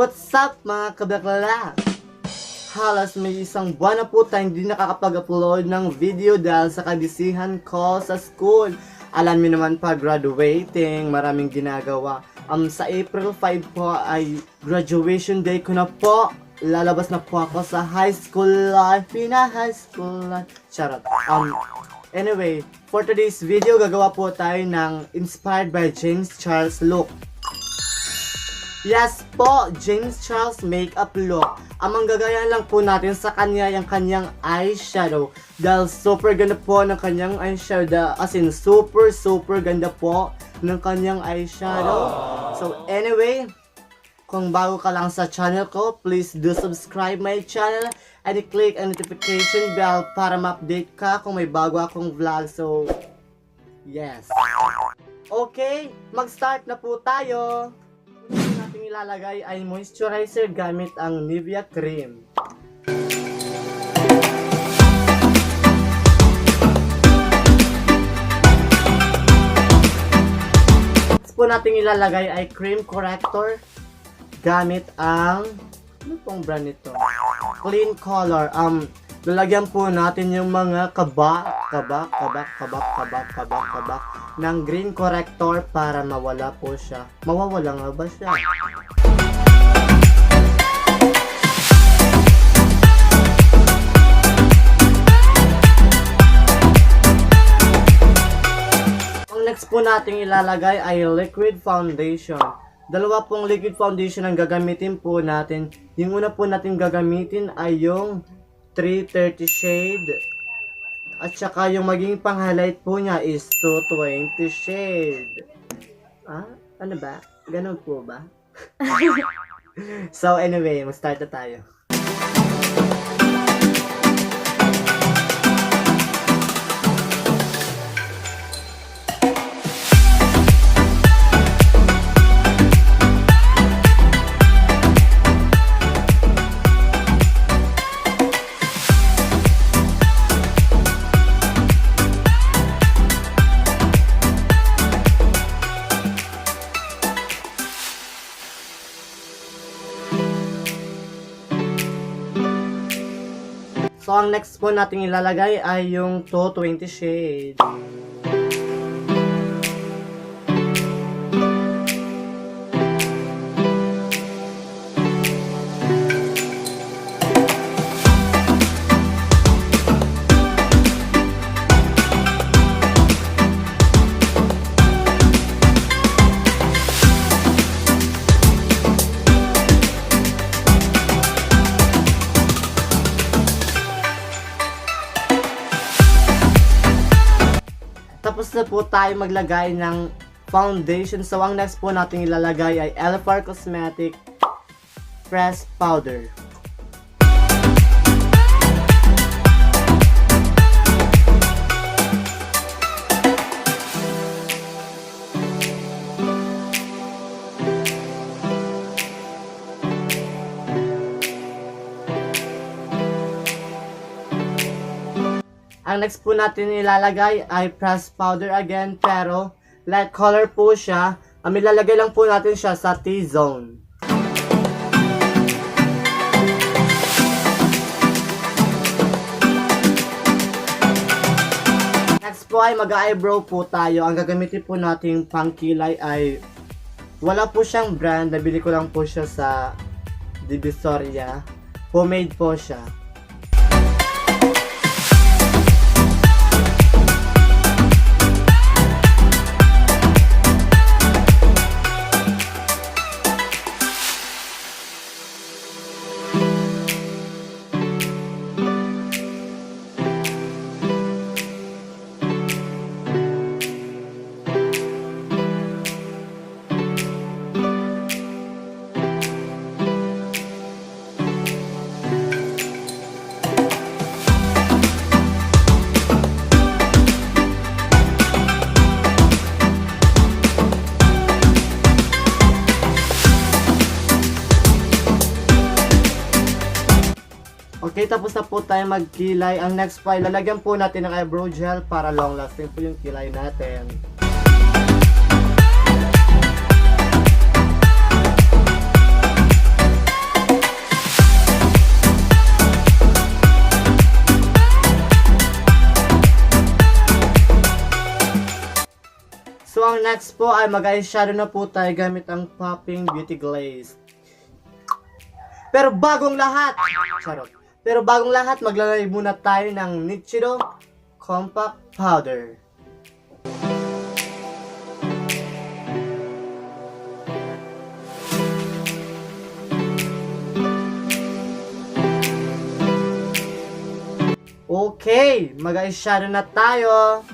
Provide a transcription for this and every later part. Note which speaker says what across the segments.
Speaker 1: What's up mga kabakla? Halos may isang buwan na po tayong hindi nakakapag-upload ng video dahil sa kabisihan ko sa school. Alam niyo naman pa, graduating, maraming ginagawa. Sa April 5 po ay graduation day ko na po. Lalabas na po ako sa high school life, high school life. Charot. Anyway, for today's video, gagawa po tayo ng inspired by James Charles look. Yes po, James Charles makeup look. Ang manggagayan lang po natin sa kanya yung kanyang eyeshadow. Dahil super ganda po ng kanyang eyeshadow. As in, super ganda po ng kanyang eyeshadow. So anyway, kung bago ka lang sa channel ko, please do subscribe my channel and click ang notification bell para ma-update ka kung may bago akong vlog. So, yes. Okay, mag-start na po tayo. Ating ilalagay ay moisturizer gamit ang Nivea cream. Next po nating ilalagay ay cream corrector gamit ang ano pong brand nito? Clean Color. Lalagyan po natin yung mga kabak ng green corrector para mawala po siya. Mawawala nga ba siya? Ang next po nating ilalagay ay liquid foundation. Dalawa pong liquid foundation ang gagamitin po natin. Yung una po natin gagamitin ay yung 330 shade. At saka yung maging pang-highlight po niya is 220 shade. Ano ba? Ganun po ba? So anyway, mag-start na tayo. So, ang next po nating ilalagay ay yung 220 shade. Tapos na po tayo maglagay ng foundation. So, ang next po natin ilalagay ay LFR Cosmetic Pressed Powder. Ang next po natin ilalagay ay pressed powder again, pero light color po siya. Ilalagay lang po natin siya sa T-zone. Next po ay mag-eyebrow po tayo. Ang gagamitin po natin pangkilay ay wala po siyang brand. Nabili ko lang po siya sa Divisoria. Homemade po siya. tapos na po tayo magkilay. Ang next po ay lalagyan po natin ng eyebrow gel para long lasting po yung kilay natin. So ang next po ay mag-eyeshadow na po tayo gamit ang Popping Beauty Glaze. Pero bagong lahat, maglalagay muna tayo ng Nichido Compact Powder. Okay, mag-eyeshadow na tayo.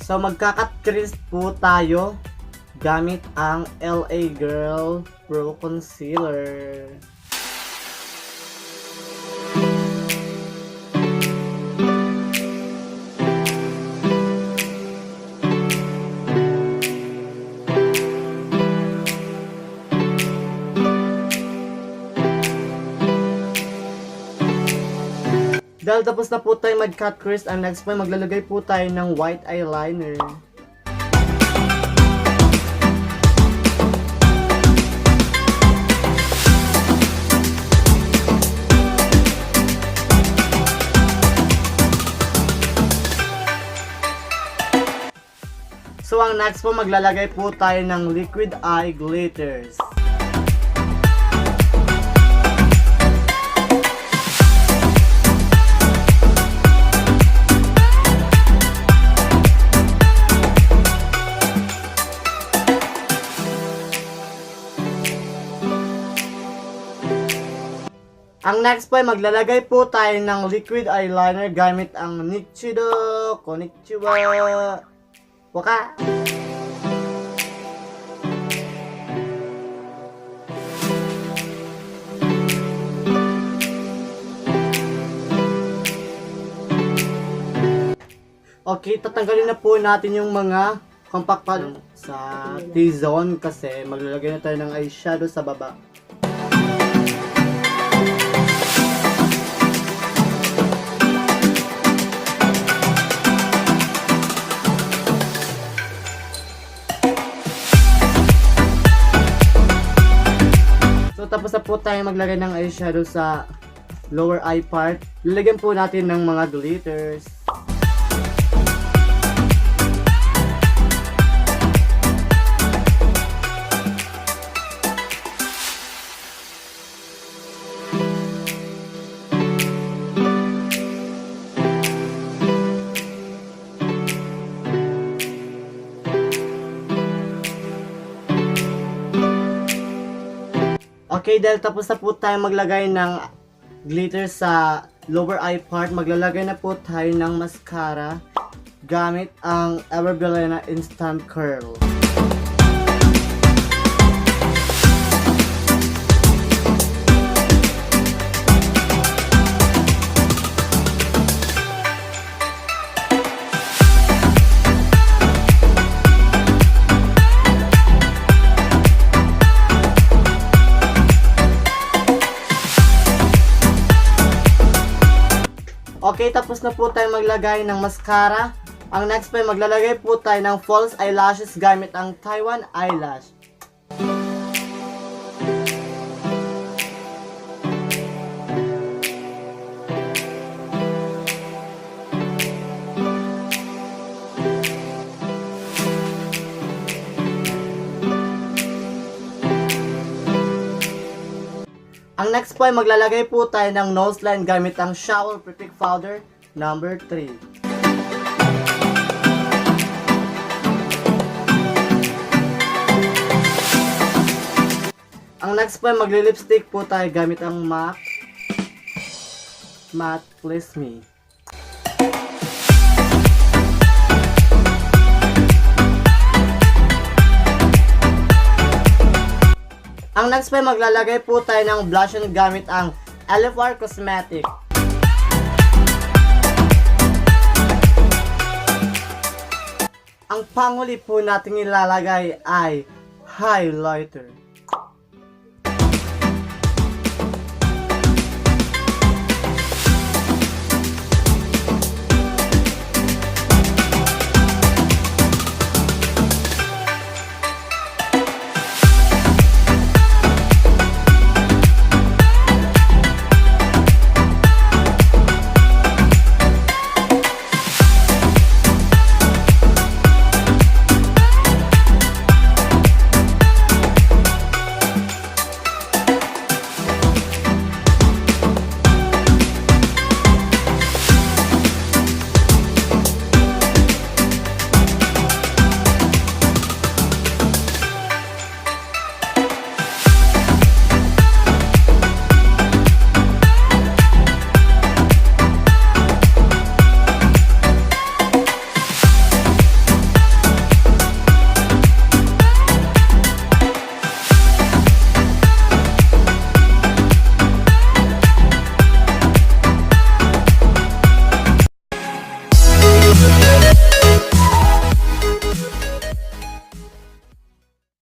Speaker 1: So magka-cut crease po tayo gamit ang LA Girl Pro Concealer. Dahil tapos na po tayo mag-cut crease, ang next po maglalagay po tayo ng white eyeliner. So ang next po maglalagay po tayo ng liquid eye glitters. Ang next po ay maglalagay po tayo ng liquid eyeliner gamit ang Nichido Konnichiwa Waka. Okay, tatanggalin na po natin yung mga compact powder sa T-zone kasi maglalagay na tayo ng eyeshadow sa baba. Tapos na po tayo maglagay ng eyeshadow sa lower eye part. Lalagyan po natin ng mga glitters. Okay, dahil tapos na po tayo maglagay ng glitter sa lower eye part, maglalagay na po tayo ng mascara gamit ang Everbelena Instant Curl. Okay, tapos na po tayo maglagay ng mascara. Ang next po ay maglalagay po tayo ng false eyelashes gamit ang Taiwan Eyelash. Ang next po ay maglalagay po tayo ng nose line gamit ang Shower Prefix Powder number 3. Ang next po ay magli-lipstick po tayo gamit ang MAC Matte Please Me. next pa maglalagay po tayo ng blush on gamit ang LFR Cosmetic. Ang panghuli po natin ilalagay ay highlighter.